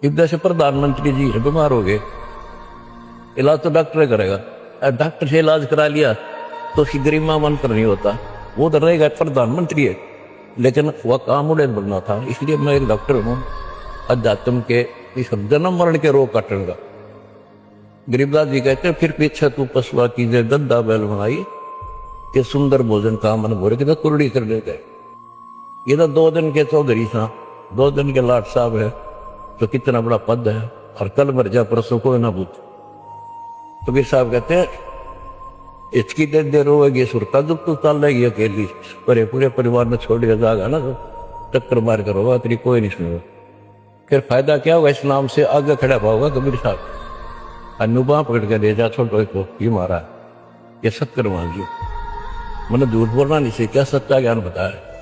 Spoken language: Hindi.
इधर से प्रधानमंत्री जी है, बीमार हो गए, इलाज तो डॉक्टर करेगा, डॉक्टर से इलाज करा लिया तो उसकी गरिमा मन कर नहीं होता, वो तो रहेगा प्रधानमंत्री है, लेकिन वह काम उड़े बनना था। इसलिए मैं एक डॉक्टर हूँ अध्यात्म के इस जन्म मरण के रोग काटने का। गरीबदास जी कहते हैं फिर पीछे तू पशुआ कीजिए गद्दा बैल बनाई के सुंदर भोजन का मन भोरे के कुरड़ी कर लेते। ये तो 2 दिन के चौधरी था, 2 दिन के लाट साहब है, तो कितना बड़ा पद है, और कल मर जा परसों को ना पूछ। तो फिर साहब कहते हैं इसकी देर होगी सुरता दुख तो चाल रहेगी अकेली, पर पूरे परिवार में छोड़ के जाएगा ना तो टक्कर मार कर होगा, तेरी कोई नहीं सुनेगा। फिर फायदा क्या होगा, इस नाम से आगे खड़ा पाओगा कबीर साहब, अनुबा पकड़ के ले जा छोटो को ये मारा, ये सत्कर मान लो। मैंने झूठ बोलना नहीं सीखा, सच्चा ज्ञान बताया।